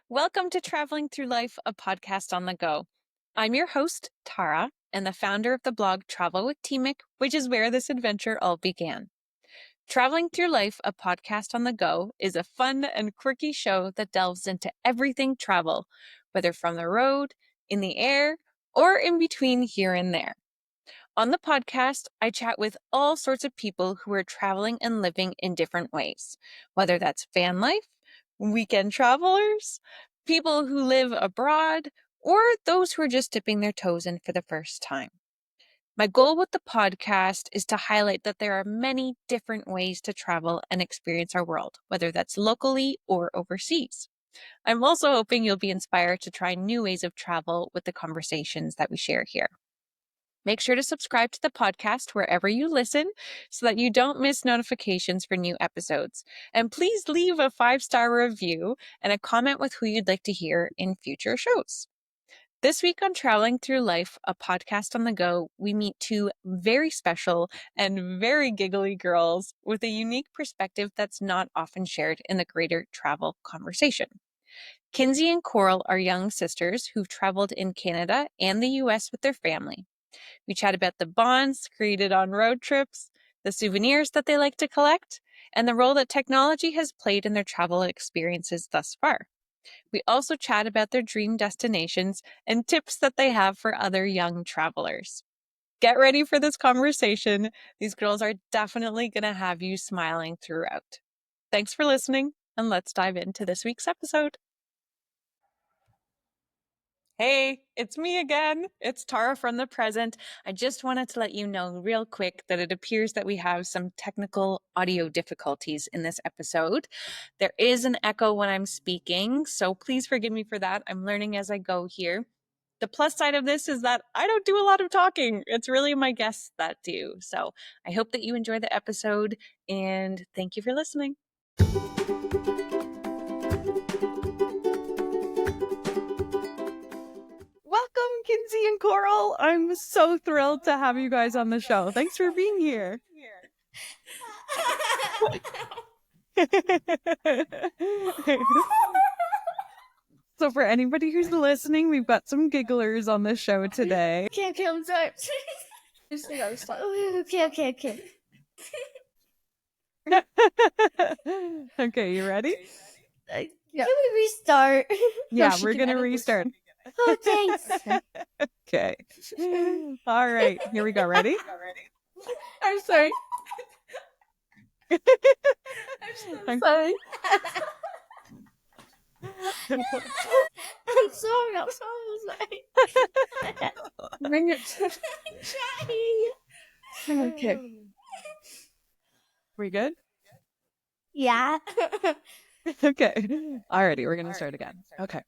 Welcome to Traveling Through Life, a podcast on the go. I'm your host, Tara, and the founder of the blog Travel with TMc, which is where this adventure all began. Traveling Through Life, a podcast on the go, is a fun and quirky show that delves into everything travel, whether from the road, in the air, or in between here and there. On the podcast, I chat with all sorts of people who are traveling and living in different ways, whether that's van life, weekend travelers, people who live abroad, or those who are just dipping their toes in for the first time. My goal with the podcast is to highlight that there are many different ways to travel and experience our world, whether that's locally or overseas. I'm also hoping you'll be inspired to try new ways of travel with the conversations that we share here. Make sure to subscribe to the podcast wherever you listen so that you don't miss notifications for new episodes. And please leave a 5-star review and a comment with who you'd like to hear in future shows. This week on Traveling Through Life, a podcast on the go, we meet two very special and very giggly girls with a unique perspective that's not often shared in the greater travel conversation. Kinsie and Coral are young sisters who've traveled in Canada and the US with their family. We chat about the bonds created on road trips, the souvenirs that they like to collect, and the role that technology has played in their travel experiences thus far. We also chat about their dream destinations and tips that they have for other young travelers. Get ready for this conversation. These girls are definitely going to have you smiling throughout. Thanks for listening, and let's dive into this week's episode. Hey, it's me again. It's Tara from the present. I just wanted to let you know real quick that it appears that we have some technical audio difficulties in this episode. There is an echo when I'm speaking, so please forgive me for that. I'm learning as I go here. The plus side of this is that I don't do a lot of talking. It's really my guests that do. So I hope that you enjoy the episode, and thank you for listening. Welcome, Kinsie and Coral. I'm so thrilled to have you guys on the show. Thanks for being here. So for anybody who's listening, we've got some gigglers on the show today. Okay, I'm sorry. Okay. Okay, you ready? Yeah. Can we restart? Yeah, we're going to restart. Oh, thanks. Okay. All right, here we go. Ready? I'm sorry. I'm sorry. I'm sorry. Bring it. I'm trying. Okay. We good? Yeah. Okay. Alrighty, we're gonna start again. Okay.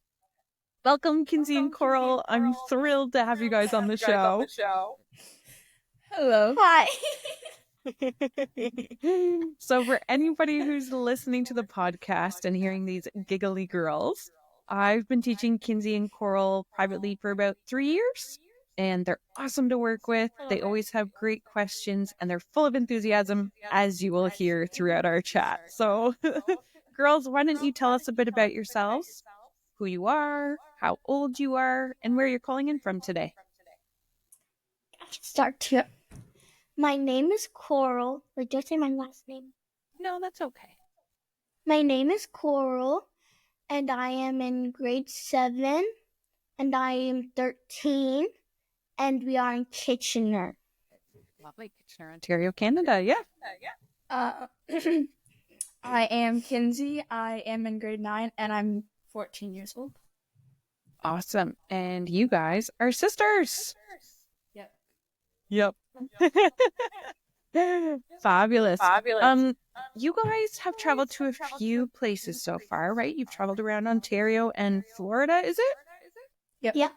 Welcome, Kinsie and Coral. I'm thrilled to have you guys on the show. Hello. Hi. So for anybody who's listening to the podcast and hearing these giggly girls, I've been teaching Kinsie and Coral privately for about 3 years, and they're awesome to work with. They always have great questions, and they're full of enthusiasm, as you will hear throughout our chat. So, girls, why don't you tell us a bit about yourselves, who you are, how old you are, and where you're calling in from today? Start to. My name is Coral. Wait, don't say my last name. No, that's okay. My name is Coral, and I am in grade 7, and I am 13, and we are in Kitchener. Lovely. Kitchener, Ontario, Canada. Yeah. I am Kinsie. I am in grade 9, and I'm 14 years old. Awesome. And you guys are sisters. Yep. Fabulous. You guys have traveled to a few places so far, right? You've traveled around Ontario and Florida, is it? Yep. Yeah.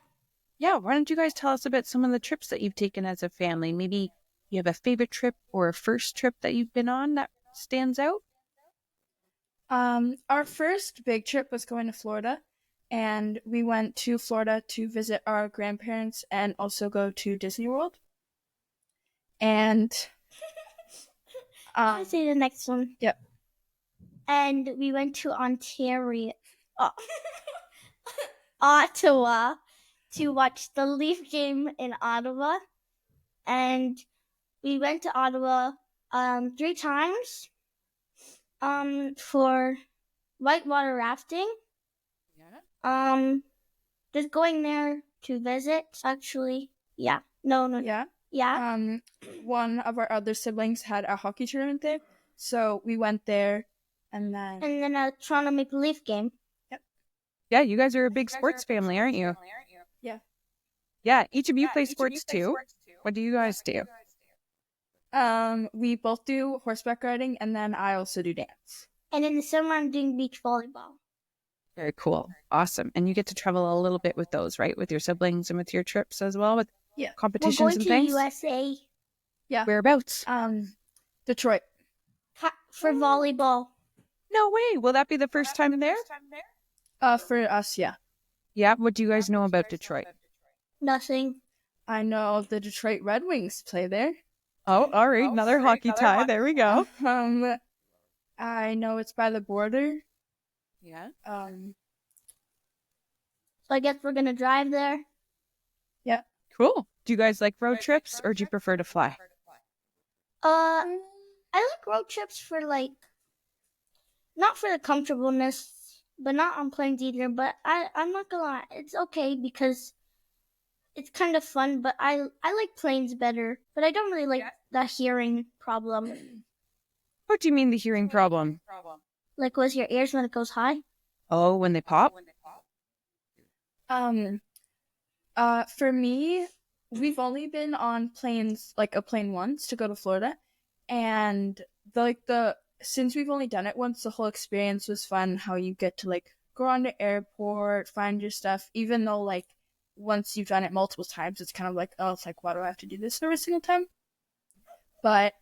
Yeah. Why don't you guys tell us about some of the trips that you've taken as a family? Maybe you have a favorite trip or a first trip that you've been on that stands out? Our first big trip was going to Florida, and we went to Florida to visit our grandparents and also go to Disneyworld. And I'll say the next one. Yep. And we went to Ontario. uh, Ottawa to watch the Leaf game in Ottawa. And we went to Ottawa 3 times for whitewater rafting. Yeah. Just going there to visit, actually. Yeah. No. Yeah. Yeah. One of our other siblings had a hockey tournament there, so we went there, and then a Toronto Maple Leaf game. Yeah, you guys are a big sports family, aren't you? Yeah. Yeah, each of you play sports too. What do you guys do? We both do horseback riding, and then I also do dance. And in the summer, I'm doing beach volleyball. Very cool. Awesome. And you get to travel a little bit with those, right? With your siblings and with your trips as well, with competitions and things? We're going to USA. Yeah. Whereabouts? Detroit. For volleyball. No way. Will that be the first time there? For us, yeah. Yeah. What do you guys know about Detroit? Nothing. I know the Detroit Red Wings play there. Oh, all right. Another hockey tie. There we go. I know it's by the border. Yeah. So I guess we're going to drive there. Yeah. Cool. Do you guys like road trips or do you prefer to fly? I like road trips for not for the comfortableness, but not on planes either. But I'm not gonna lie, it's okay because it's kind of fun. But I like planes better. But I don't really like the hearing problem. What do you mean the hearing problem? Like with your ears when it goes high? Oh, when they pop? For me, we've only been on planes, like a plane once to go to Florida, and since we've only done it once, the whole experience was fun. How you get to go on the airport, find your stuff, even though once you've done it multiple times, it's kind of why do I have to do this every single time? But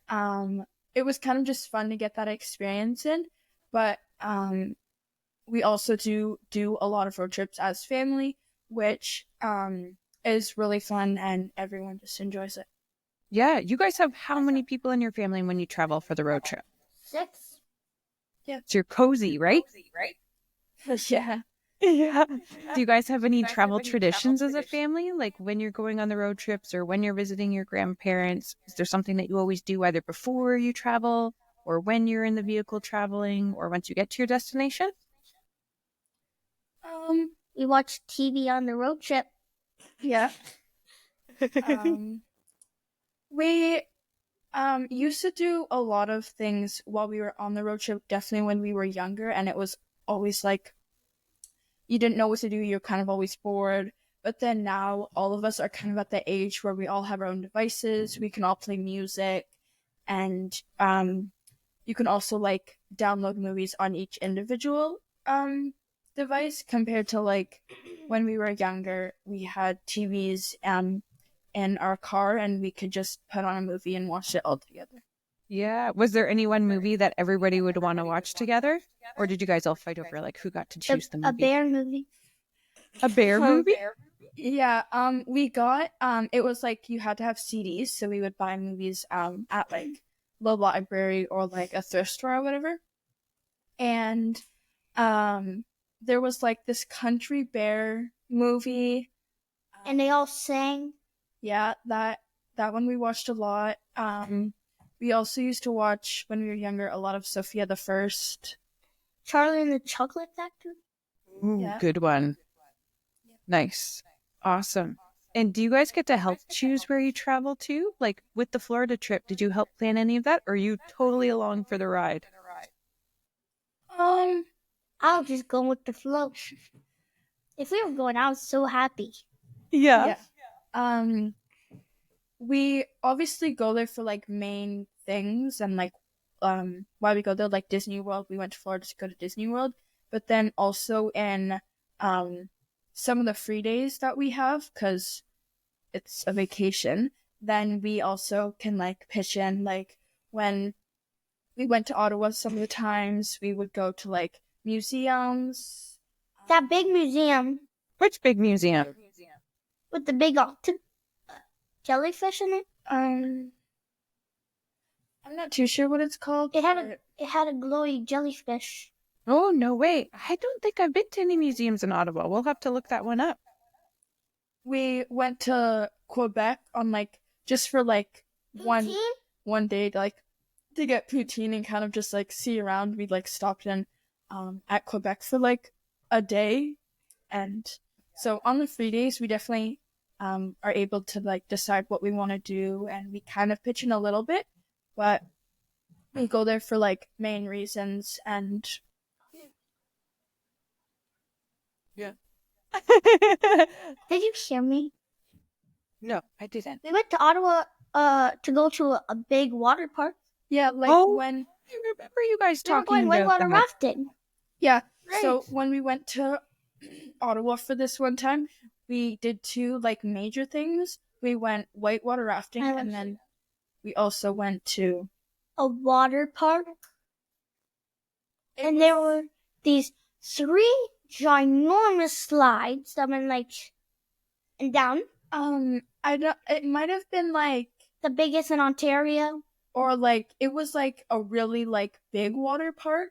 it was kind of just fun to get that experience in. But we also do a lot of road trips as family, which is really fun, and everyone just enjoys it. Yeah, you guys have how many people in your family when you travel for the road trip? 6. Yeah. So you're cozy, right? Yeah. Yeah. Do you guys have any travel traditions as a family? Like when you're going on the road trips or when you're visiting your grandparents? Is there something that you always do either before you travel or when you're in the vehicle traveling or once you get to your destination? We watch TV on the road trip. Yeah. We used to do a lot of things while we were on the road trip, definitely when we were younger, and it was always you didn't know what to do, you're kind of always bored. But then now all of us are kind of at the age where we all have our own devices, we can all play music, and you can also download movies on each individual device, compared to when we were younger, we had TVs in our car and we could just put on a movie and watch it all together. Yeah. Was there any one movie that everybody would want to watch together? Or did you guys all fight over who got to choose the movie? A bear movie. A bear movie? Yeah. We got it was you had to have CDs, so we would buy movies at the library or a thrift store or whatever. And there was this country bear movie. And they all sang. Yeah, that one we watched a lot. We also used to watch, when we were younger, a lot of Sophia the First. Charlie and the Chocolate Factory. Ooh, yeah. Good one. Nice. Awesome. And do you guys get to help choose where you travel to? With the Florida trip, did you help plan any of that? Or are you totally along for the ride? I'll just go with the flow. If we were going, I was so happy. Yeah. We obviously go there for main things and why we go there, Disney World. We went to Florida to go to Disney World, but then also in some of the free days that we have, because it's a vacation, then we also can pitch in. When we went to Ottawa, some of the times we would go to museums. That big museum. Which big museum? With the big jellyfish in it. I'm not too sure what it's called. It had a glowy jellyfish. Oh, no way. I don't think I've been to any museums in Ottawa. We'll have to look that one up. We went to Quebec on like just for like Poutine? one day to get poutine and kind of just like see around. We like stopped in at Quebec for like a day, and so on the free days we definitely are able to like decide what we want to do, and we kind of pitch in a little bit, but we go there for like main reasons. And Yeah. Did you hear me? No, I didn't. We went to Ottawa to go to a big water park. yeah, like Oh, when I remember you guys We were talking going about whitewater that. rafting. yeah, Right. so when we went to Ottawa for this one time, we did two like major things. We went whitewater rafting, and then we also went to A water park. And there were these 3 ginormous slides that went like and down. I don't. It might have been like, The biggest in Ontario. or like it was like a really like big water park,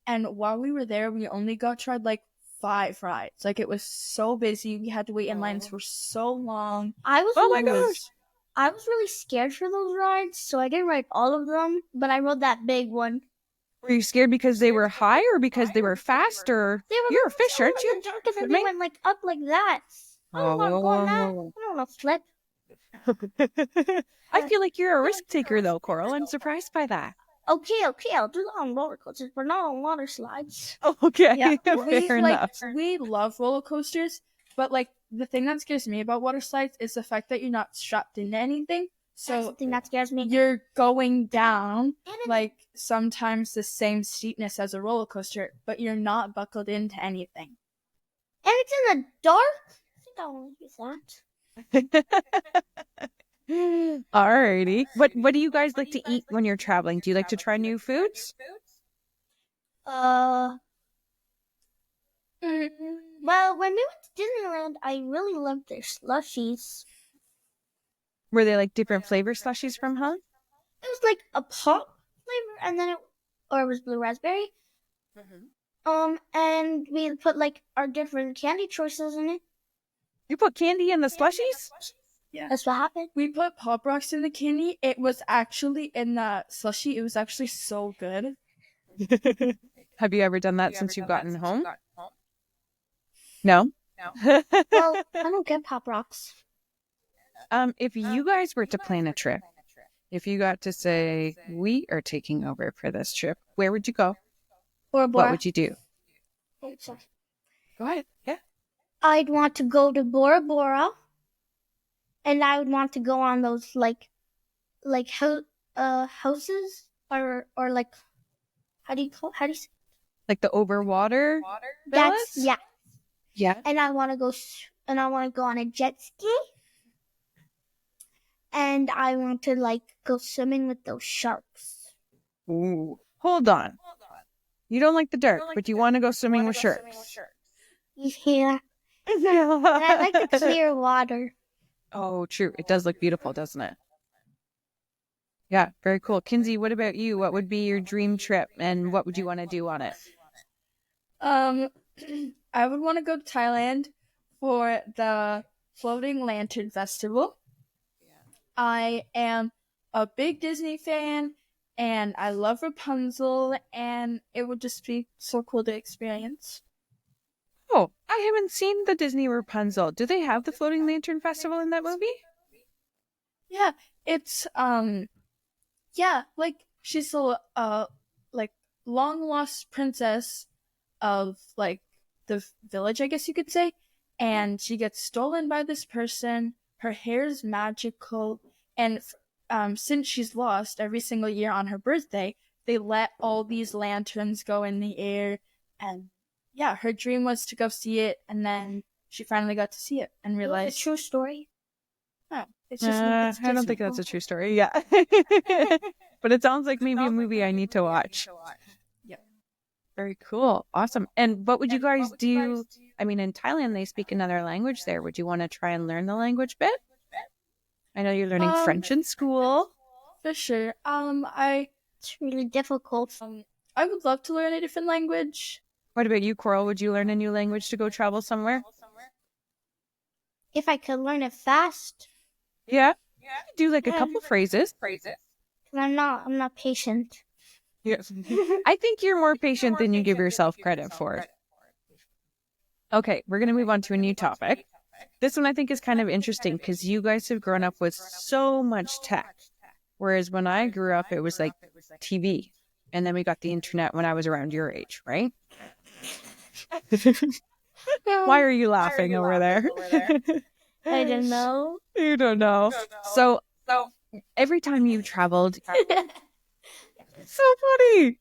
and while we were there, we only got tried like 5 rides. Like it was so busy. We had to wait in lines for so long. I was Oh my really, gosh. I was really scared for those rides, so I didn't ride all of them, but I rode that big one. Were you scared because they were high or because they were fast or They were you're a really fish, aren't tall you? in the dark, and then With me? they went like up like that. I don't want to go on that. I don't want to flip. I feel like you're a risk taker though, Coral. I'm surprised by that. Okay, I'll do that on roller coasters, but not on water slides. Okay, Yeah, fair enough. we love roller coasters, but like the thing that scares me about water slides is the fact that you're not strapped into anything. That's So the thing that scares me. you're going down And it- like sometimes the same steepness as a roller coaster, but you're not buckled into anything. And it's in the dark. I think I want to use that. Alrighty. What do you guys like to eat when you're traveling? Do you like to try new foods? Well, when we went to Disneyland, I really loved their slushies. Were they like different flavor slushies from home? It was like a pop flavor, and then it was blue raspberry. And we put like our different candy choices in it. You put candy in the slushies? Yeah. That's what happened. We put Pop Rocks in the candy. It was actually in the slushy. It was actually so good. Have you ever done that since you've gotten home? No? Well, I don't get Pop Rocks. If you guys were to plan a trip, if you got to say, we are taking over for this trip, where would you go? Or Bora. What would you do? Oh, sorry. Go ahead. Yeah. I'd want to go to Bora Bora. And I would want to go on those houses or like how do you say? Like the overwater villas? Yeah. Yeah. And I want to go on a jet ski. And I want to like go swimming with those sharks. Ooh. Hold on. You don't like the dark, but you want to go swimming with sharks. Yeah. And I like the clear water. Oh, true. It does look beautiful, doesn't it? Yeah, very cool. Kinsie, what about you? What would be your dream trip and what would you want to do on it? I would want to go to Thailand for the Floating Lantern Festival. I am a big Disney fan, and I love Rapunzel, and it would just be so cool to experience. Oh, I haven't seen the Disney Rapunzel. Do they have the Floating Lantern Festival in that movie? Yeah, it's like she's a like long lost princess of like the village, I guess you could say, and she gets stolen by this person. Her hair's magical, and since she's lost, every single year on her birthday, they let all these lanterns go in the air, and yeah, her dream was to go see it, and then she finally got to see it and realized It's a true story. oh, it's just it's I don't Disney. think that's a true story. Yeah. But it sounds like maybe a movie I need to watch. Yep. Very cool. Awesome. And what would you guys do? I mean, in Thailand, they speak another language there. Would you want to try and learn the language bit? I know you're learning French in school. For sure. It's really difficult. I would love to learn a different language. What about you, Coral? Would you learn a new language to go travel somewhere? If I could learn it fast, Yeah. Do like a couple phrases. I'm not patient. Yes. I think you're more patient than you give yourself credit for. Okay, we're going to move on to a new topic. This one I think is kind of interesting because you guys have grown up with so much tech. Whereas when I grew up, it was like TV. And then we got the internet when I was around your age, right? Why are you laughing over there? I don't know. You don't know. So every time you traveled, so funny.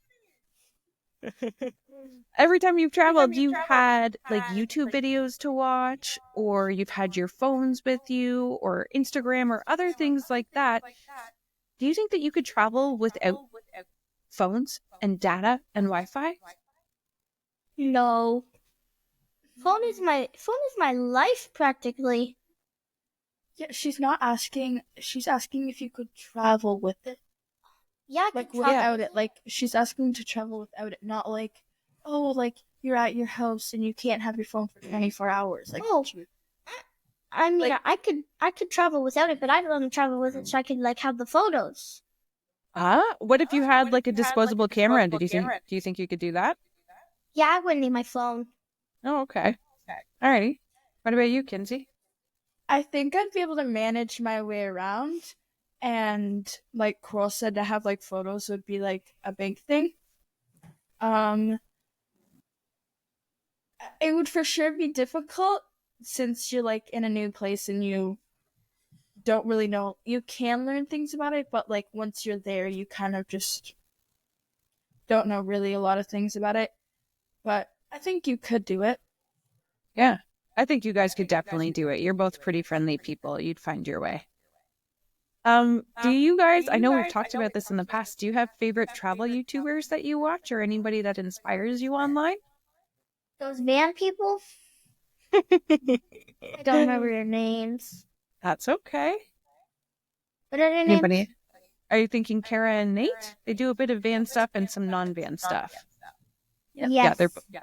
Every time you've traveled, you've had like YouTube videos to watch, or you've had your phones with you, or Instagram, or other things like that. Do you think that you could travel without phones and data and Wi-Fi? No. Phone is my life practically. Yeah, she's not asking. She's asking if you could travel with it. Yeah, I Like could travel. without it. Like she's asking to travel without it, not like, oh, like you're at your house and you can't have your phone for 24 hours. Like, Oh. I mean, Like- I could travel without it, but I'd rather travel with it so I could like have the photos. What if you had like a disposable camera? Do you think you could do that? Yeah, I wouldn't need my phone. Oh, okay. Alrighty. What about you, Kinsie? I think I'd be able to manage my way around, and like Coral said, to have like photos would be like a big thing. It would for sure be difficult since you're like in a new place and you don't really know. You can learn things about it, but like once you're there, you kind of just don't know really a lot of things about it. But I think you could do it. Yeah. I think you guys could definitely do it. You're both pretty friendly people. You'd find your way. Do you guys, I know we've talked about this in the past, do you have favorite travel YouTubers that you watch or anybody that inspires you online? Those van people? I don't remember their names. That's okay. What are their names? Anybody? Are you thinking Kara and Nate? They do a bit of van stuff and some non-van stuff. Yes. Yeah,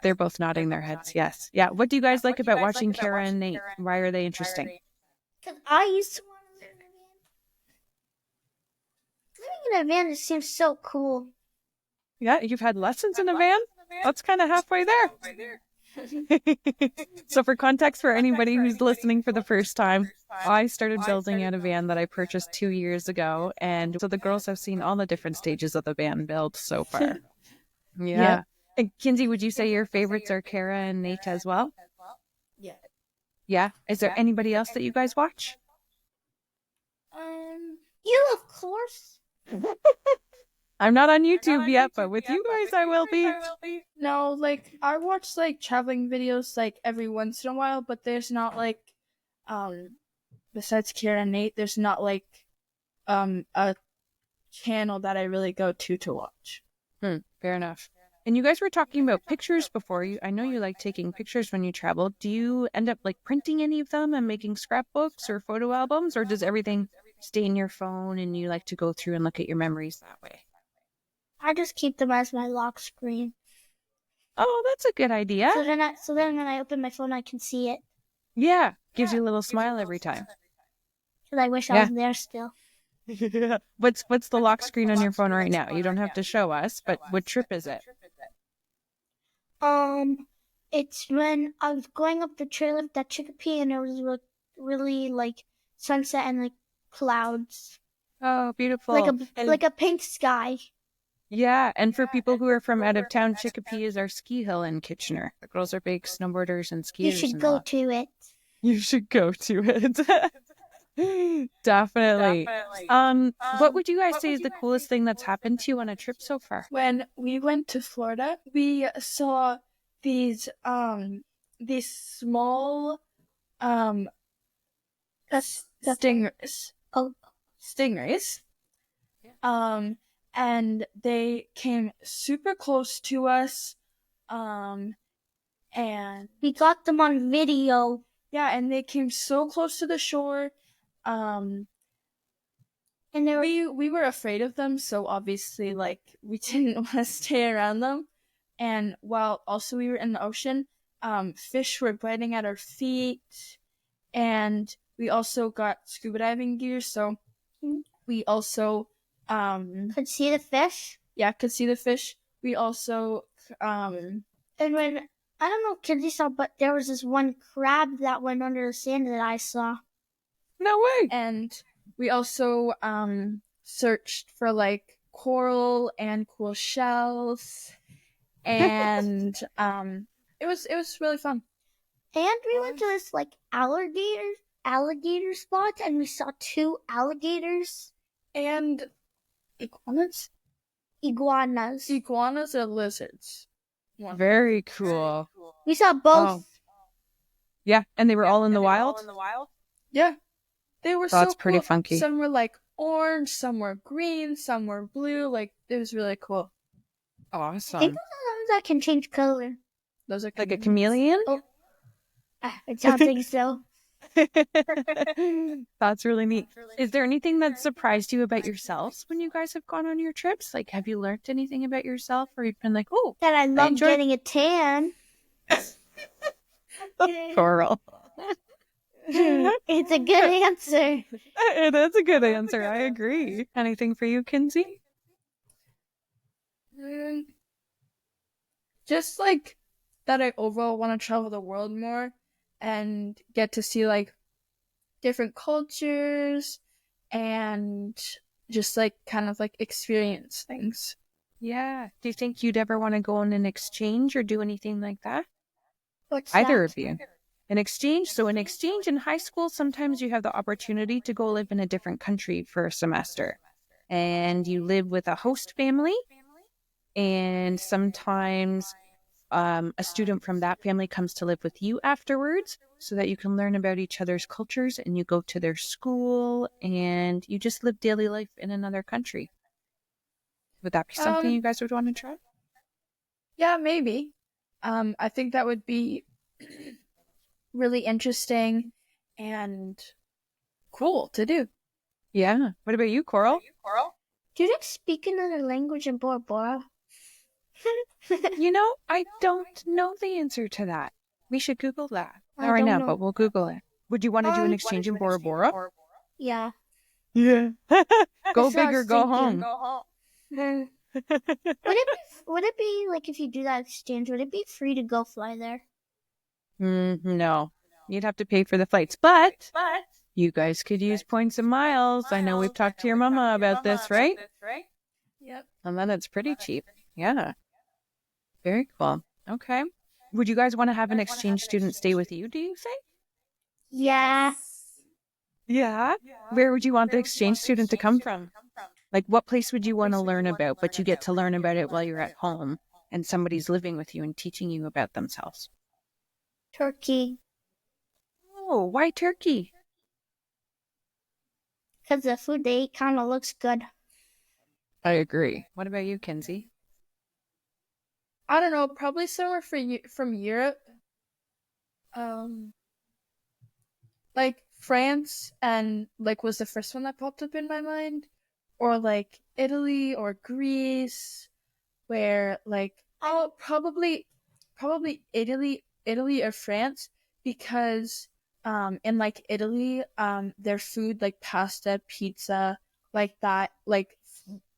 they're both nodding their heads. Yes. Yeah. What do you guys like about watching Kara and Nate? Why are they interesting? Because I used to want to live in a van. Living in a van just seems so cool. Yeah, you've had lessons in a van? That's kind of halfway there. So for context for anybody who's listening for the first time, I started building out a van that I purchased 2 years ago. And so the girls have seen all the different stages of the van build so far. Yeah. And Kinsie, would you say your favorites are Kara and Nate as well? Yeah. Yeah. Is there anybody else that you guys watch? You, of course. I'm not on YouTube yet, but with you guys I will be. No, like I watch like traveling videos like every once in a while, but there's not like besides Kira and Nate, there's not like a channel that I really go to watch. Fair enough. And you guys were talking about pictures before. I know you like taking pictures when you travel. Do you end up like printing any of them and making scrapbooks or photo albums, or does everything stay in your phone and you like to go through and look at your memories that way? I just keep them as my lock screen. Oh, that's a good idea. So then when I open my phone, I can see it. Yeah, gives you a little smile every time. Because I wish I was there still. What's the lock screen on your phone right now? You don't have to show us, but what trip is it? It's when I was going up the chairlift at Chicopee and it was really like sunset and like clouds. Oh, beautiful. Like a pink sky. Yeah, and for people who are from out of town, Chicopee is our ski hill in Kitchener. The girls are big snowboarders and skiers. You should go to it. You should go to it. Definitely. What would you guys say is the coolest thing that's happened to you on a trip so far? When we went to Florida, we saw these small stingrays. Oh, Stingrays. And they came super close to us. And we got them on video. Yeah, and they came so close to the shore. And And they were We were afraid of them, so obviously, like, we didn't want to stay around them. And while also we were in the ocean, fish were biting at our feet, and we also got scuba diving gear, so we also could see the fish. could see the fish. We also And when I don't know if kids you saw, but there was this one crab that went under the sand that I saw. No way. and we also searched for like coral and cool shells, and it was really fun. And we went to this like alligator spot, and we saw 2 alligators. And iguanas are lizards. Very cool. We saw both. Oh. Yeah, and they were all in the wild? Yeah, they were That's so pretty cool. funky. Some were like orange, some were green, some were blue. Like, it was really cool. Awesome. I think those are the ones that can change color. Those are Like a chameleon? Oh, I don't think so. That's really neat. Is there anything that surprised you about yourselves when you guys have gone on your trips? Like, have you learned anything about yourself, or you've been like, oh, That I love enjoyed- getting a tan. Coral? It's a good answer. That's a good answer. I agree. Anything for you, Kinsie? Just like that, I overall want to travel the world more and get to see like different cultures and just like kind of like experience things. Yeah. Do you think you'd ever want to go on an exchange or do anything like that? What's Either that? of you. An exchange. So an exchange in high school, sometimes you have the opportunity to go live in a different country for a semester. And you live with a host family. And sometimes a student from that family comes to live with you afterwards so that you can learn about each other's cultures, and you go to their school and you just live daily life in another country. Would that be something you guys would want to try? Yeah, maybe. I think that would be really interesting and cool to do. Yeah. What about you, Coral? Do you speak another language in Bora Bora? You know, I don't know the answer to that. We should Google that. I Not right don't now, know. but we'll Google it. Would you want to do an exchange in Bora Bora? Yeah. Yeah. Go That's what I big or was go thinking. home. Would it be like if you do that exchange? Would it be free to go fly there? No. You'd have to pay for the flights. But you guys could use points and miles. I know we've talked to your mama about this, right? Yep. And then it's pretty cheap. Yeah. Very cool. Okay. Would you guys want to have an exchange student stay with you, do you think? Yeah. Yeah. Where would you want the exchange student to come from? Like, what place would you want to learn about, but you get to learn about it while you're at home and somebody's living with you and teaching you about themselves? Turkey. Oh, why Turkey? Because the food they eat kind of looks good. I agree. What about you, Kinsie? I don't know, probably somewhere from Europe. Like France, and like was the first one that popped up in my mind, or like Italy or Greece, where like probably Italy or France, because in like Italy their food, like pasta, pizza, like that, like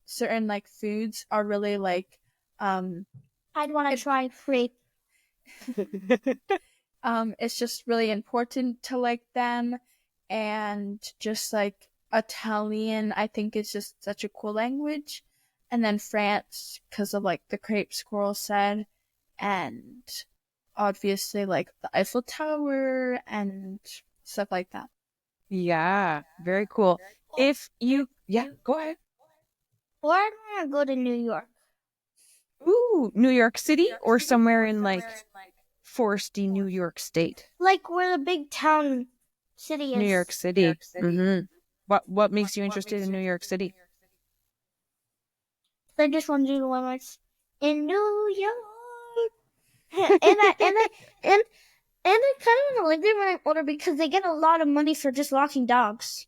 certain like foods are really like I'd want to try crepe. it's just really important to like them. And just like Italian, I think is just such a cool language. And then France, because of like the crepes Coral said, and obviously like the Eiffel Tower and stuff like that. Yeah, very cool. If you, yeah, go ahead. Or I'd want to go to New York. Ooh, New York City or somewhere in like foresty New York State? Like where the big town city is. New York City. Mm-hmm. What makes you interested in New York City? I just want to do the limits in New York. and I kind of want to live there when I'm older because they get a lot of money for just walking dogs.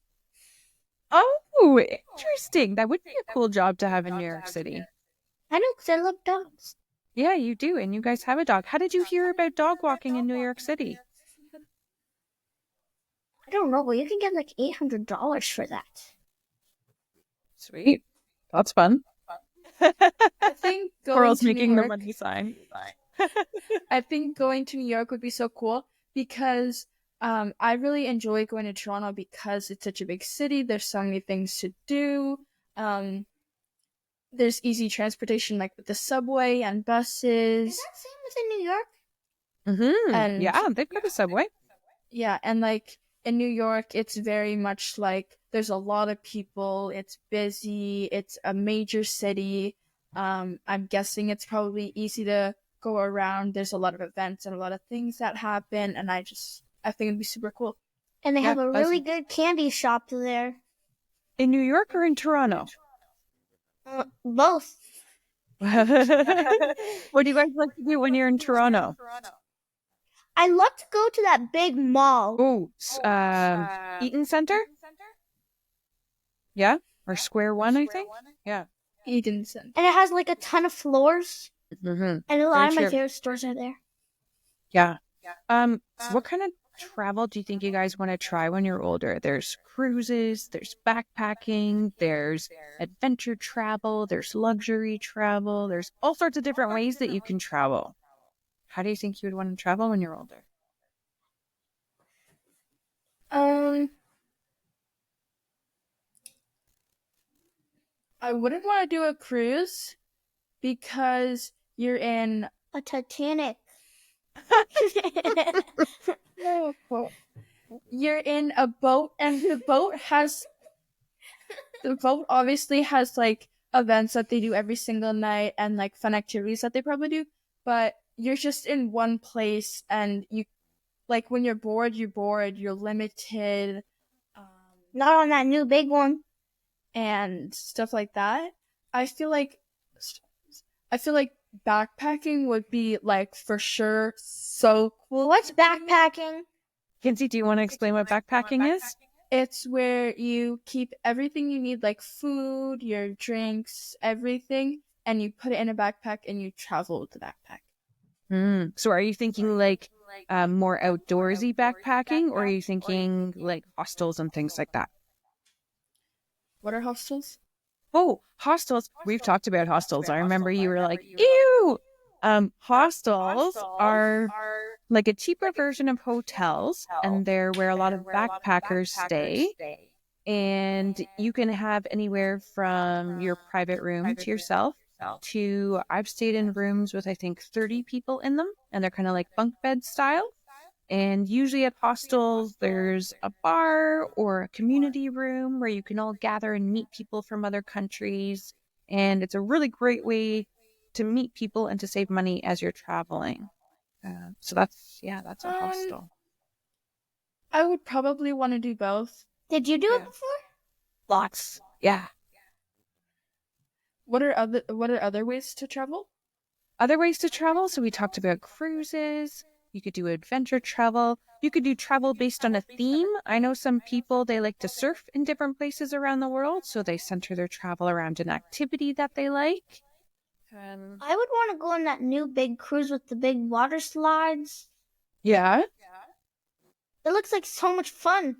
Oh, interesting. That would be a cool job to have in New York City. I know, because I love dogs. Yeah, you do. And you guys have a dog. How did you hear about dog walking in New York City? I don't know, but you can get like $800 for that. Sweet. That's fun. I think going Coral's to New making the York, money sign. I think going to New York would be so cool because I really enjoy going to Toronto because it's such a big city. There's so many things to do. There's easy transportation like with the subway and Is buses. that same within New York? Mm-hmm. And Yeah, they've got a subway. yeah, and like in New York, it's very much like there's a lot of people. It's busy. It's a major city. I'm guessing it's probably easy to go around. There's a lot of events and a lot of things that happen, and I think it'd be super cool. And they Yeah, have a that's- really good candy shop there. In New York or in Toronto? Both. What do you guys like to do when you're in Toronto? I love to go to that big mall. Oh, Eaton Center? Yeah? Or Square One, I think? Yeah. Edenson. And it has like a ton of floors. Mm-hmm. And a lot of my true. favorite stores are there. Yeah. What kind of travel do you think you guys want to try when you're older? There's cruises, there's backpacking, there's adventure travel, there's luxury travel, there's all sorts of different ways that you can travel. How do you think you would want to travel when you're older? I wouldn't want to do a cruise because you're in A Titanic. you're in a boat, and the boat obviously has like events that they do every single night and like fun activities that they probably do, but you're just in one place, and you like when you're bored, you're limited, Not on that new big one. and stuff like that. I feel like backpacking would be like for sure so cool. What's backpacking? Kinsey, do you want to explain what backpacking is? It's where you keep everything you need, like food, your drinks, everything, and you put it in a backpack and you travel with the backpack. So are you thinking like more outdoorsy backpacking, or are you thinking like hostels and things like that? What are hostels? Oh, hostels. We've talked about hostels. I remember you were like, ew. Hostels are like a cheaper version of hotels, and they're where a lot of backpackers stay. And you can have anywhere from your private room to yourself to I've stayed in rooms with I think 30 people in them, and they're kind of like bunk bed style. And usually at hostels, there's a bar or a community room where you can all gather and meet people from other countries. And it's a really great way to meet people and to save money as you're traveling. So that's a hostel. I would probably want to do both. Did you do it before? Lots. Yeah. What are other ways to travel? Other ways to travel. So we talked about cruises. You could do adventure travel. You could do travel based on a theme. I know some people, they like to surf in different places around the world, so they center their travel around an activity that they like. I would want to go on that new big cruise with the big water slides. Yeah. It looks like so much fun.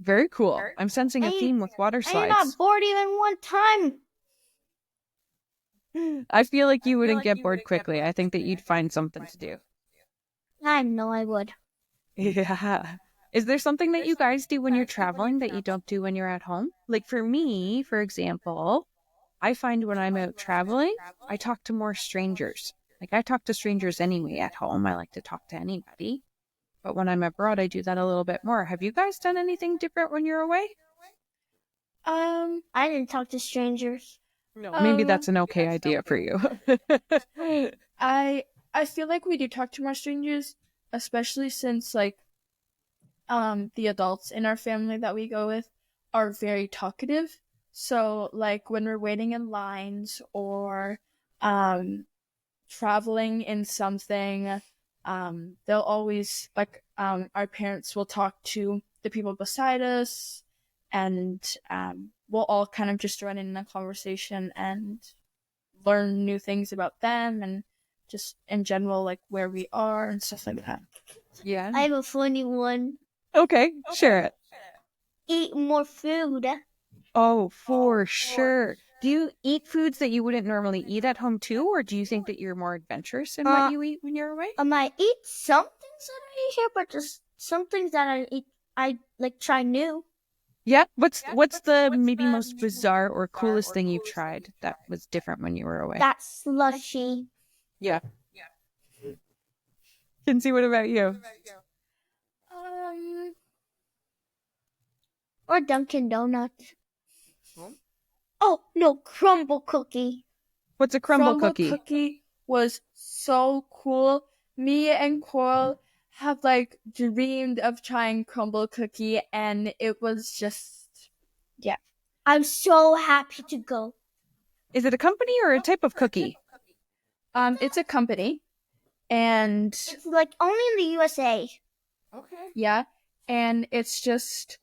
Very cool. I'm sensing a theme with water And you're not slides. bored even one time. I feel like you wouldn't get bored quickly. I think that you'd find something to do. I know I would. Yeah. Is there something that you guys do when you're traveling that you don't do when you're at home? Like for me, for example, I find when I'm out traveling, I talk to more strangers. Like I talk to strangers anyway at home. I like to talk to anybody. But when I'm abroad, I do that a little bit more. Have you guys done anything different when you're away? I didn't talk to strangers. No, maybe that's an okay idea for you. I feel like we do talk to more strangers, especially since like the adults in our family that we go with are very talkative. So like when we're waiting in lines or traveling in something, they'll always like our parents will talk to the people beside us, and we'll all kind of just join in a conversation and learn new things about them and just in general, like where we are and stuff like that. Yeah. I have a funny one. Okay, share it. Eat more food. Oh, for sure. Do you eat foods that you wouldn't normally eat at home too, or do you think that you're more adventurous in what you eat when you're away? I eat some things that I eat here, but just some things that I eat, I like try new. Yeah. What's the maybe most bizarre or coolest thing you've tried that was different when you were away? That slushy. Yeah. Kinsie, what about you? Or Dunkin' Donuts. Oh no, crumble cookie. What's a crumble cookie? Cookie was so cool. Me and Coral have like dreamed of trying crumble cookie, and it was just I'm so happy to go. Is it a company or a type of cookie? It's a company, and It's like only in the USA. okay, yeah, and it's just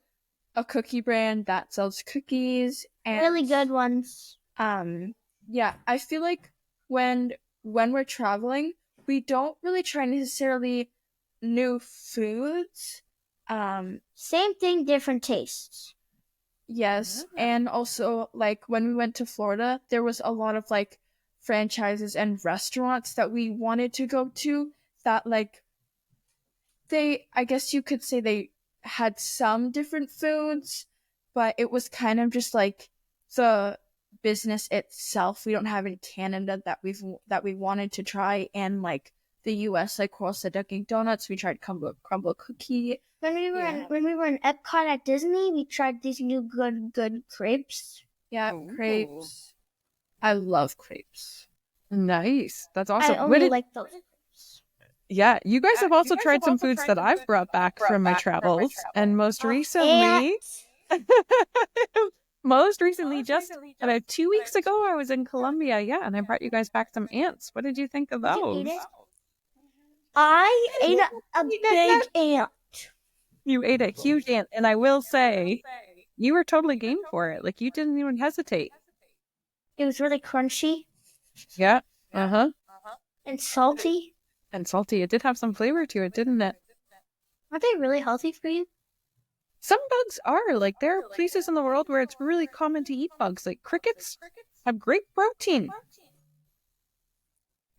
a cookie brand that sells cookies and Really good ones. yeah, I feel like when we're traveling, we don't really try necessarily new foods. Same thing, different tastes. Yes, and also like when we went to Florida, there was a lot of like franchises and restaurants that we wanted to go to that like I guess you could say they had some different foods, but it was kind of just like the business itself. We don't have in Canada that we wanted to try, and like the US, like Coral said, Dunkin' Donuts, we tried crumble cookie. When we were in Epcot at Disney, we tried these new good crepes. Yeah, crepes. I love crepes. Nice. That's awesome. I only like those. Yeah, you guys have also tried some foods that I've brought back from my travels, and most recently, just about 2 weeks ago, I was in Colombia. Yeah, and I brought you guys back some ants. What did you think of Did you those? eat it? I ate a big ant. You ate a huge ant, and I will say, you were totally game for it. Like, you didn't even hesitate. It was really crunchy Yeah. Uh-huh. and salty. And salty. It did have some flavor to it, didn't it? Are they really healthy for you? Some bugs are. Like, there are places in the world where it's really common to eat bugs. Like, crickets have great protein.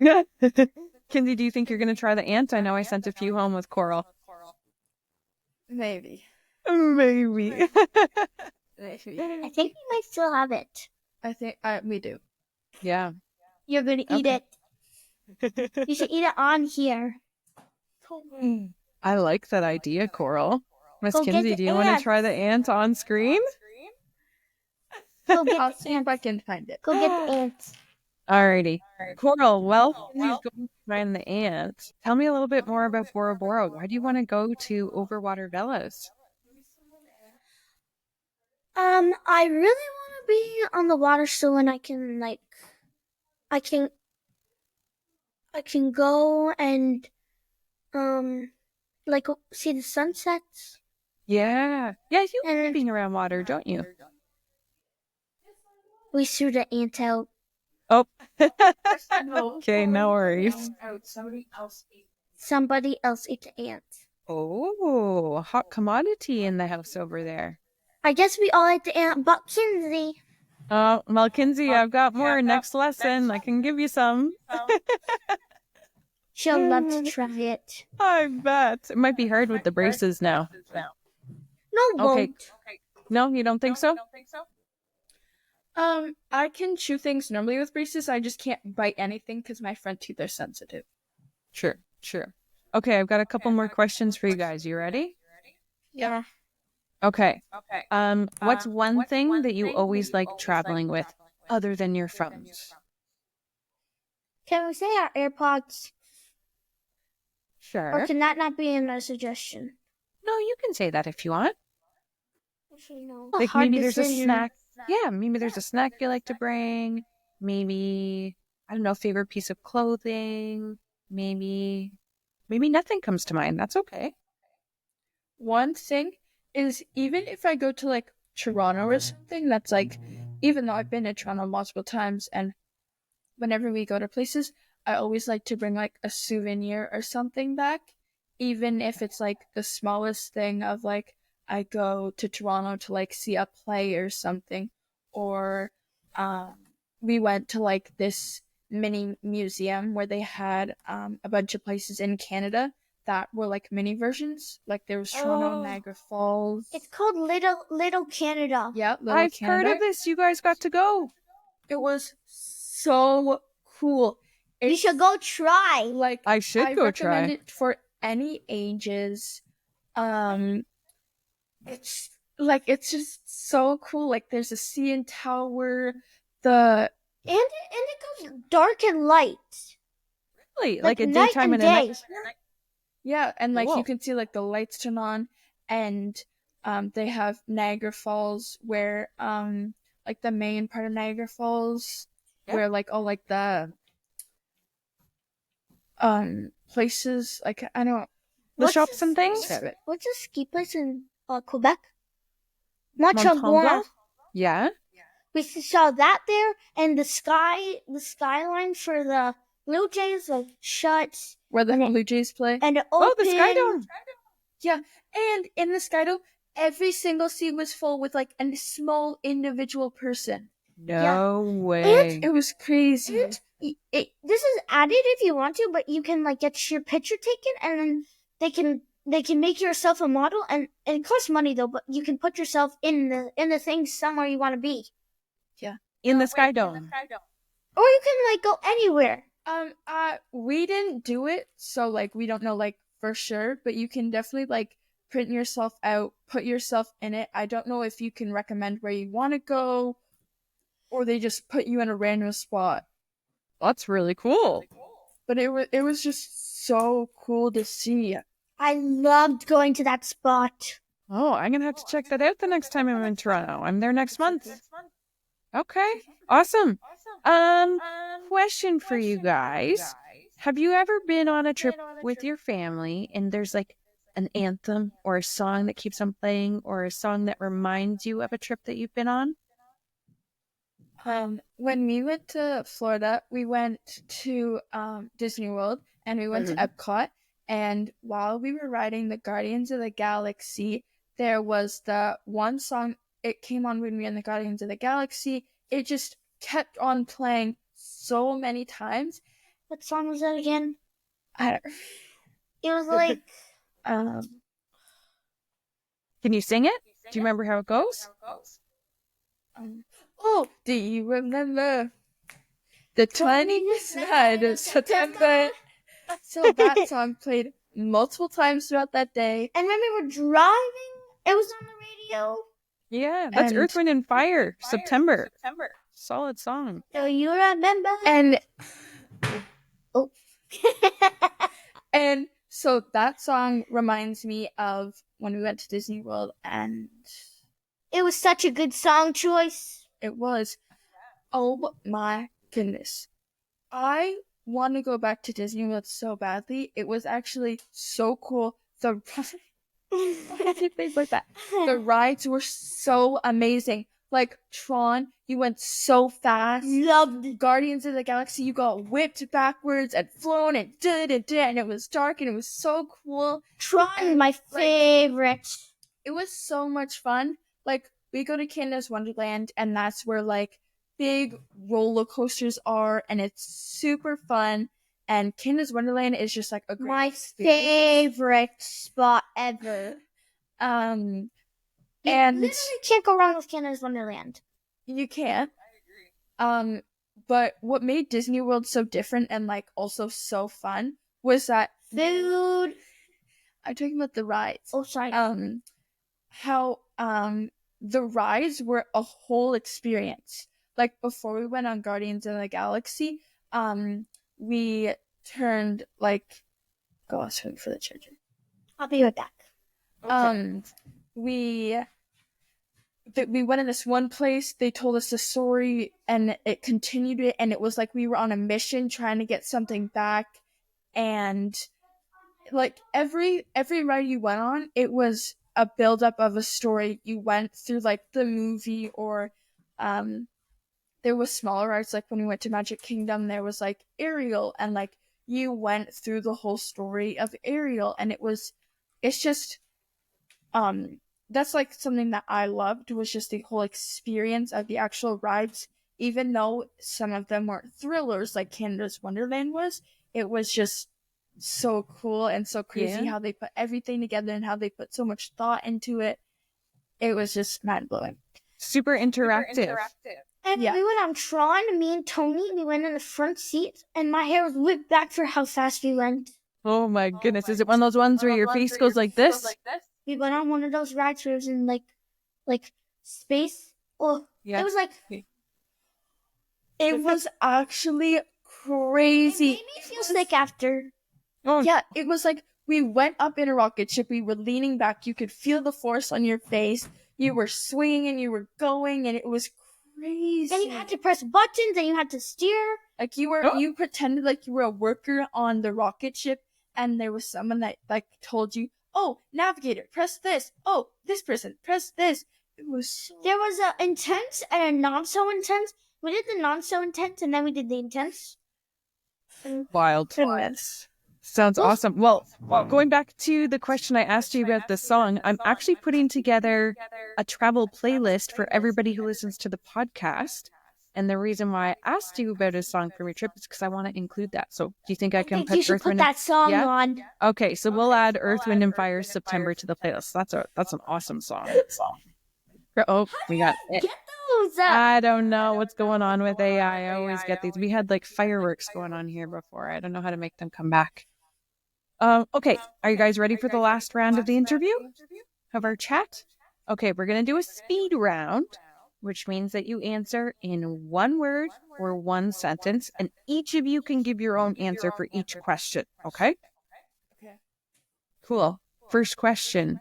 Yeah. Kinsie, do you think you're going to try the ant? I know I sent a few home with Coral. Maybe. Maybe. I think we might still have it. I think we do. Yeah. You're gonna eat it. You should eat it on here. I like that idea, Coral. Miss Go get Kinsie, the do you want to ants. try the ant on screen? Go get I'll the see if ants. I can find it. Go get the ants. Alrighty. Coral, well, Kinsie's going to find the ant. Tell me a little bit more about Bora Bora. Why do you want to go to Overwater Villas? I really want to be on the water so when I can go and see the sunsets. Yeah. Yeah, you And- like being around water, don't you? We threw the ant out. Oh. Okay, no worries. Somebody else ate the ant. Oh, a hot commodity in the house over there. I guess we all ate the ant but Kinsie. Oh, well, Kinsie, I've got more next lesson. I can give you some. She'll love to try it. I bet. It might be hard with the braces now. No, Okay. won't. No, you don't think so? I can chew things normally with braces. I just can't bite anything because my front teeth are sensitive. Sure. Okay, I've got a couple more questions for you guys. You ready? Yeah. Okay. What's one thing that you always like traveling with other than your phones? Can we say our AirPods? Sure. Or can that not be in our suggestion? No, you can say that if you want. Actually, no. Like Hard maybe there's a decision. snack. Yeah, maybe there's a snack you like to bring. Maybe, I don't know, favorite piece of clothing. Maybe nothing comes to mind. That's okay. One thing is, even if I go to like Toronto or something. That's like, even though I've been to Toronto multiple times, and whenever we go to places, I always like to bring like a souvenir or something back, even if it's like the smallest thing of like I go to Toronto to like see a play or something, or we went to like this mini museum where they had a bunch of places in Canada that were like mini versions. Like there was Toronto, Niagara Falls. It's called Little Canada. Yeah, Little I've Canada. heard of this. You guys got to go. It was so cool. You should go try. Like I should go recommend try. it for any ages. It's like it's just so cool. Like there's a CN Tower. And it goes dark and light. Really? Like a night daytime and and a day. night? Yeah, and like Whoa. you can see like the lights turn on, and they have Niagara Falls where like the main part of Niagara Falls where like all like the places, like I don't The shops and things? describe it. What's a ski place in Quebec? Montembla? Montembla. Yeah. We saw that there, and the skyline for the Blue Jays like shut Where the Blue Jays play. and open. Oh, the Sky Dome. Yeah, and in the Sky Dome, every single seat was full with like a small individual person. No way. It was crazy. And this is added if you want to, but you can like get your picture taken, and then they can make yourself a model, and it costs money though, but you can put yourself in the thing somewhere you want to be. Yeah. In the Sky Dome. Or you can like go anywhere. We didn't do it, so like we don't know like for sure, but you can definitely like print yourself out, put yourself in it. I don't know if you can recommend where you want to go, or they just put you in a random spot. That's really cool. But it was just so cool to see. I loved going to that spot. Oh, I'm gonna have to check that out the next time I'm in Toronto. I'm there next month. Okay, awesome. Question for you guys. Have you ever been on a trip with your family and there's like an anthem or a song that keeps on playing or a song that reminds you of a trip that you've been on? When we went to Florida, we went to Disneyworld and we went to Epcot. And while we were riding the Guardians of the Galaxy, there was the one song. It came on when we were in the Guardians of the Galaxy. It just kept on playing so many times. What song was that again? I don't. It was like Can you sing it? Do you remember how it goes? Oh, do you remember the 20th night of September? So that song played multiple times throughout that day. And when we were driving, it was on the radio. Yeah, that's And- Earth, Wind, and Fire. September. Solid song. Do you remember? And Oh. and so that song reminds me of when we went to Disney World, and It was such a good song choice. it was, oh my goodness. I want to go back to Disney World so badly. It was actually so cool. The rides were so amazing. Like Tron, you went so fast. Loved Guardians of the Galaxy, you got whipped backwards and flown and and it was dark and it was so cool. Tron, my favorite. It was so much fun. Like, we go to Canada's Wonderland, and that's where like big roller coasters are, and it's super fun. And Canada's Wonderland is just like a great My experience. favorite spot ever. And You literally can't go wrong with Canada's Wonderland. you can't. But what made Disney World so different and like also so fun was that Food. I'm talking about the rides. Oh, sorry. How the rides were a whole experience. Like before we went on Guardians of the Galaxy, we turned like go I was waiting for the charger. I'll be right back. We went in this one place, they told us the story and it continued it, and it was like we were on a mission trying to get something back, and like every ride you went on, it was a buildup of a story. You went through like the movie, or there was smaller rides, like when we went to Magic Kingdom, there was like Ariel, and like you went through the whole story of Ariel, and it's just that's like something that I loved, was just the whole experience of the actual rides. Even though some of them weren't thrillers like Canada's Wonderland was, it was just so cool and so crazy how they put everything together and how they put so much thought into it. It was just mind-blowing. Super interactive. And we went on Tron, me and Tony, we went in the front seat, and my hair was whipped back for how fast we went. Oh my goodness. Is it one of those ones where your face goes like this? We went on one of those rides where it was in like space. Oh, yeah. It was like... It was actually crazy. It made me feel sick after. Oh. Yeah, it was like we went up in a rocket ship. We were leaning back. You could feel the force on your face. You were swinging and you were going, and it was crazy. And you had to press buttons and you had to steer. Like you pretended like you were a worker on the rocket ship, and there was someone that like told you, "Oh, navigator, press this. Oh, this person, press this." It was so... There was a intense and a not so intense. We did the not so intense, and then we did the intense. Wild. Goodness. Sounds awesome. Well, going back to the question I asked you about the song, I'm actually putting together a travel playlist for everybody who listens to the podcast. And the reason why I asked you about a song from your trip is because I want to include that. So do you think I can put you should Earth, put Wind, that song on? Okay, so we'll add Earth, Wind, and Fire September to the playlist. That's an awesome song. Oh, we got it. Get those up. I don't know what's going on with AI. I always get these. We had like fireworks going on here before. I don't know how to make them come back. Okay, are you guys ready for the last round of the interview? Of our chat? Okay, we're going to do a speed round, which means that you answer in one word or one sentence, and each of you can give your own answer for each question, okay? Okay. Cool. First question.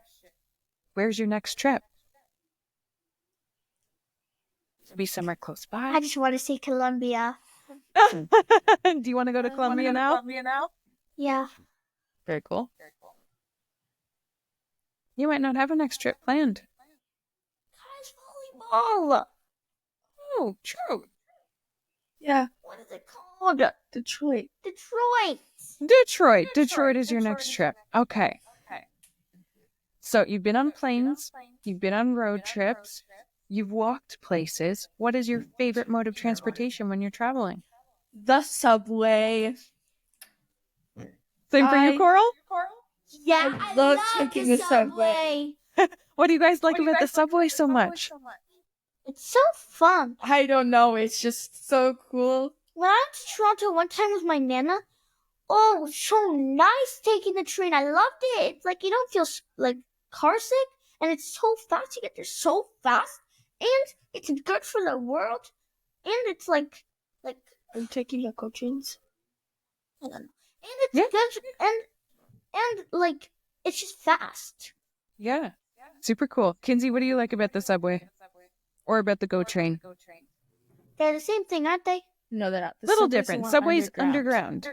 Where's your next trip? Be somewhere close by. I just want to see Colombia. Do you want to go to Colombia now? Yeah. Very cool. You might not have a next trip planned. Guys, volleyball. Oh, true. Yeah. What is it called? Detroit. Detroit is your next trip. Okay. So you've been on planes, you've been on road trips, you've walked places. What is your favorite mode of transportation when you're traveling? The subway. Same for you, Coral? Yeah, I love taking the subway. What do you guys like about the subway so much? It's so fun. I don't know. It's just so cool. When I went to Toronto one time with my Nana, oh, it was so nice taking the train. I loved it. It's like you don't feel like car sick, and it's so fast. You get there so fast, and it's good for the world, and it's like I'm taking the coachings. I don't know. And it's good, and like it's just fast. Yeah. Super cool. Kinsie, what do you like about the subway? Or about the GO train? They're the same thing, aren't they? No, they're not. The little different. Subway's underground.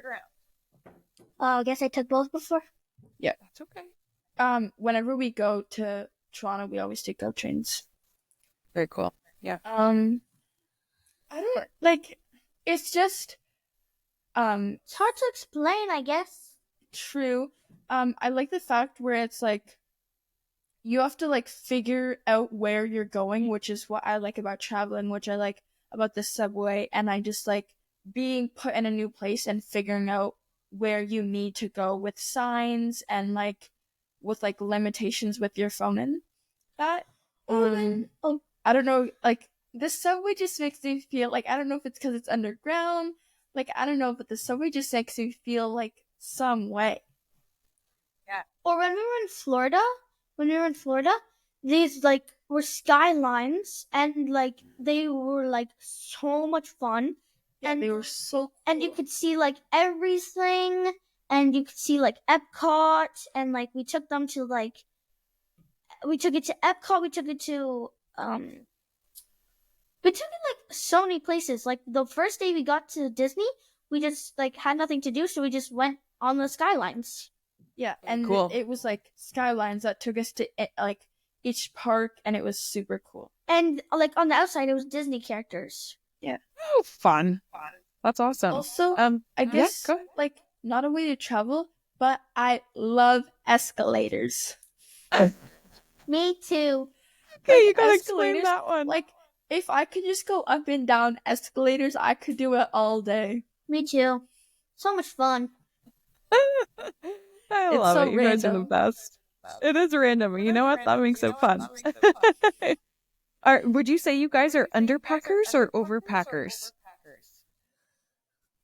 I guess I took both before. Yeah. That's okay. Whenever we go to Toronto, we always take GO trains. Very cool. Yeah. I don't like. It's just. It's hard to explain, I guess. True. I like the fact where it's like you have to like figure out where you're going, which is what I like about traveling, which I like about the subway, and I just like being put in a new place and figuring out where you need to go with signs and like with like limitations with your phone and that. I don't know, like the subway just makes me feel like, I don't know if it's because it's underground, like I don't know, but the subway just makes me feel like some way. Yeah. Or when we were in Florida, these like were skylines, and like they were like so much fun. Yeah, and they were so cool. And you could see like everything, and you could see like Epcot, and like we took it to Epcot, we took it like so many places. Like the first day we got to Disney, we just like had nothing to do, so we just went on the skylines. Yeah, and Cool. it was like skylines that took us to like each park, and it was super cool. And like on the outside, it was Disney characters. Oh, fun. That's awesome. Also, I yeah, guess go ahead. like not a way to travel, but I love escalators. Me too. Okay, Like, you gotta explain escalators, that one. Like, if I could just go up and down escalators, I could do it all day. Me too. So much fun. I It's love so it. You guys are the random. best. It is random. You know what? That makes it fun. Would you say you guys are underpackers or overpackers?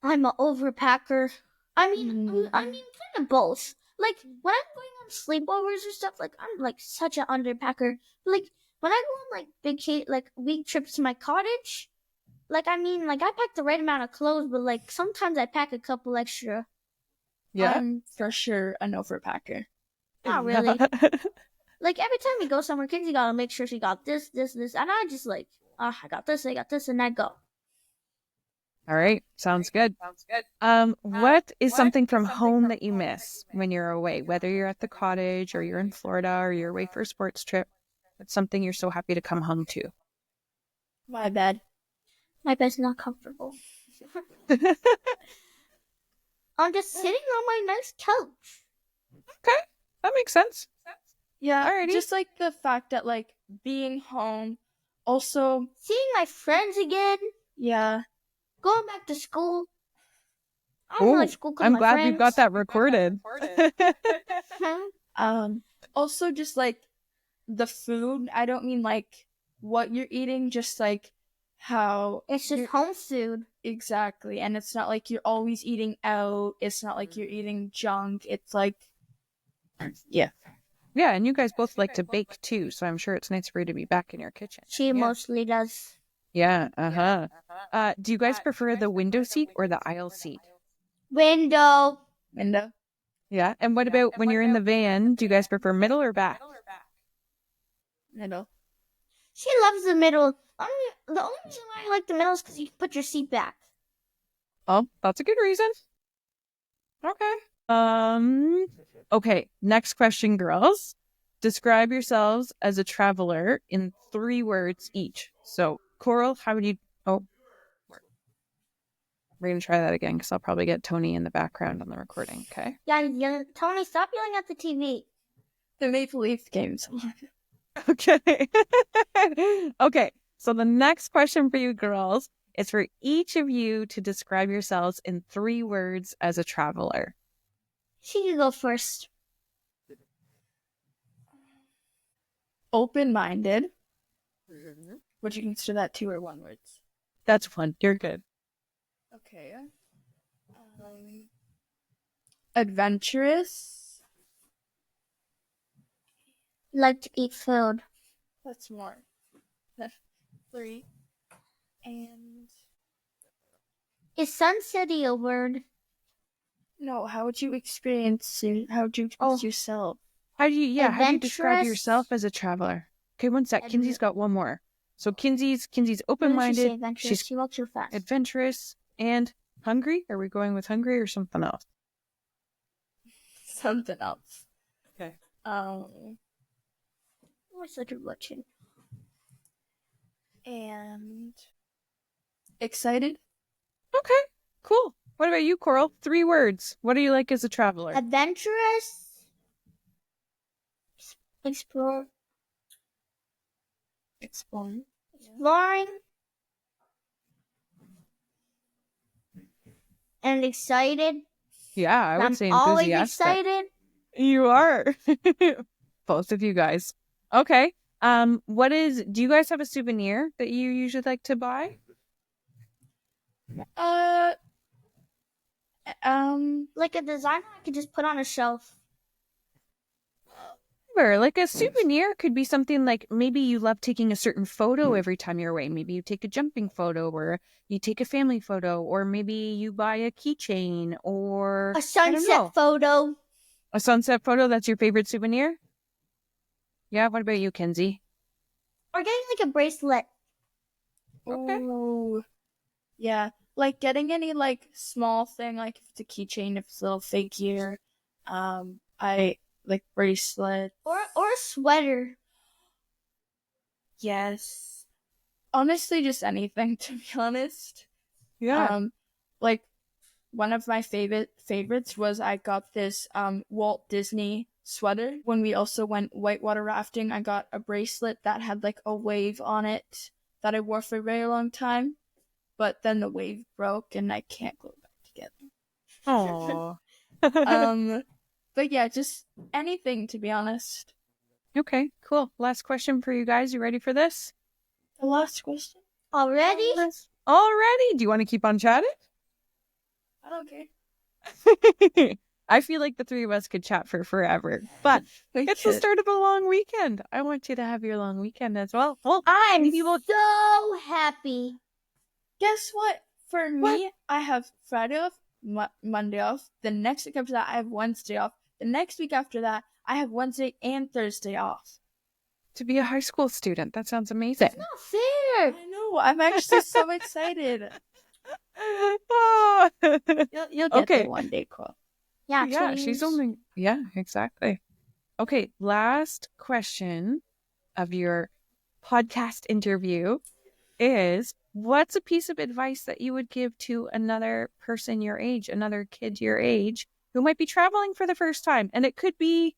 I'm an overpacker. I mean, kind of both. Like when I'm going on sleepovers or stuff, like I'm like such an underpacker. Like when I go on like week trips to my cottage, like I mean, like I pack the right amount of clothes, but like sometimes I pack a couple extra. Yeah. I'm for sure an overpacker. Not really. Like every time we go somewhere, Kinsie gotta make sure she got this, and I just like, I got this, and I go. All right. Sounds good. What is something from home that you miss when you're away, whether you're at the cottage or you're in Florida or you're away for a sports trip? It's something you're so happy to come home to. My bed. My bed's not comfortable. I'm just sitting on my nice couch. Okay. That makes sense. Yeah, Alrighty. just like the fact that like being home, also, Seeing my friends again, yeah, going back to school. I don't like school 'cause I'm my glad friends. we've got that recorded. Also just like the food. I don't mean like what you're eating, just like how It's just home food. exactly, and it's not like you're always eating out. It's not like you're eating junk. It's like, yeah. Yeah, and you guys both like to bake too, so I'm sure it's nice for you to be back in your kitchen. She mostly does. Yeah, do you guys prefer the window seat or the aisle seat? Window. Window. Yeah, and what about when you're in the van? Do you guys prefer middle or back? Middle. She loves the middle. The only reason why I like the middle is because you can put your seat back. Oh, that's a good reason. Okay. Okay, next question, girls. Describe yourselves as a traveler in 3 words each. So, Coral, how would you... Oh, we're going to try that again because I'll probably get Tony in the background on the recording, okay? Yeah, Tony, stop yelling at the TV. The Maple Leaf games. Okay. Okay, so the next question for you girls is for each of you to describe yourselves in 3 words as a traveler. She can go first. Open-minded. Would you consider that 2 or 1 words? That's one. You're good. Okay. Adventurous. Like to eat food. That's more. 3. And Is Sun City a word? no, how would you experience it? How would you experience yourself? How do you describe Adventurous. yourself as a traveler? Okay, one sec. Kinsey's got one more. So Kinsey's What did she say open-minded, adventurous? she's She walked too fast. adventurous, and hungry. Are we going with hungry or something else? Something else. Okay. We're such a watching. And excited. Okay, cool. What about you, Coral? 3 words. What do you like as a traveler? Adventurous. Exploring. Exploring. And excited. Yeah, I would say I'm always enthusiastic. excited. You are. Both of you guys. Okay. Do you guys have a souvenir that you usually like to buy? Like a designer I could just put on a shelf. Sure. Like a souvenir could be something like maybe you love taking a certain photo every time you're away. Maybe you take a jumping photo or you take a family photo or maybe you buy a keychain or A I don't know. sunset photo. A sunset photo, that's your favorite souvenir? Yeah, what about you, Kenzie? Or getting like a bracelet. Okay. Ooh. Yeah. Like getting any like small thing, like if it's a keychain, if it's a little fake ear. I like bracelet. Or a sweater. Yes. Honestly, just anything, to be honest. Yeah. Like one of my favorites was I got this Walt Disney sweater. When we also went whitewater rafting, I got a bracelet that had like a wave on it that I wore for a very long time. But then the wave broke and I can't glue it back together. Oh. But yeah, just anything, to be honest. Okay, cool. Last question for you guys. You ready for this? The last question? Already? Already? Do you want to keep on chatting? I don't care. I feel like the three of us could chat for forever, but it's the start of a long weekend. I want you to have your long weekend as well. Well, I'm so happy. Guess what? For me, I have Friday off, Monday off. The next week after that, I have Wednesday off. The next week after that, I have Wednesday and Thursday off. To be a high school student, that sounds amazing. It's not fair. I know. I'm actually so excited. Oh. You'll get there one day, Coral. Yeah, she's only... Yeah, exactly. Okay, last question of your podcast interview is, what's a piece of advice that you would give to another person your age, another kid your age, who might be traveling for the first time? And it could be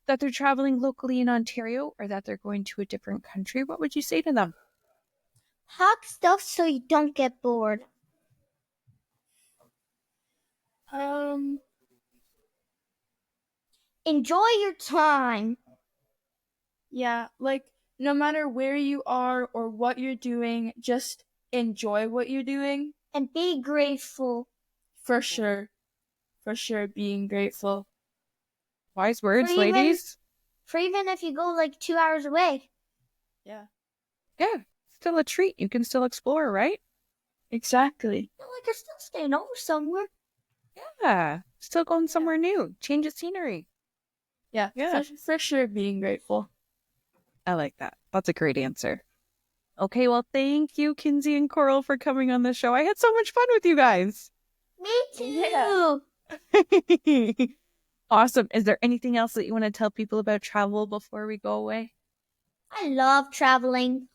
that they're traveling locally in Ontario or that they're going to a different country. What would you say to them? Pack stuff so you don't get bored. Enjoy your time. Yeah, like no matter where you are or what you're doing, just enjoy what you're doing. And be grateful. For sure. For sure, being grateful. Wise words, ladies. For even if you go like 2 hours away. Yeah. Yeah, still a treat. You can still explore, right? Exactly. Not like you're still staying over somewhere. Yeah, still going somewhere new. Change of scenery. Yeah. For sure, being grateful. I like that. That's a great answer. Okay, well, thank you, Kinsie and Coral, for coming on the show. I had so much fun with you guys. Me too. Yeah. Awesome. Is there anything else that you want to tell people about travel before we go away? I love traveling.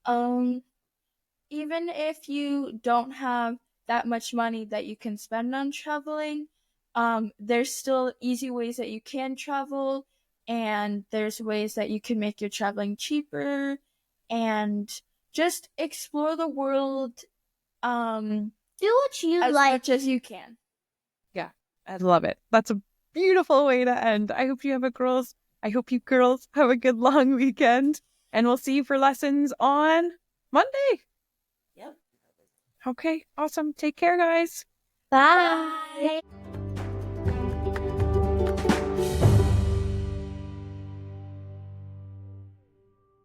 Even if you don't have that much money that you can spend on traveling, there's still easy ways that you can travel, and there's ways that you can make your traveling cheaper, and just explore the world. Do what you as like. much as you can. Yeah, I love it. That's a beautiful way to end. I hope you girls have a good long weekend, and we'll see you for lessons on Monday. Yep. Okay, awesome. Take care, guys. Bye.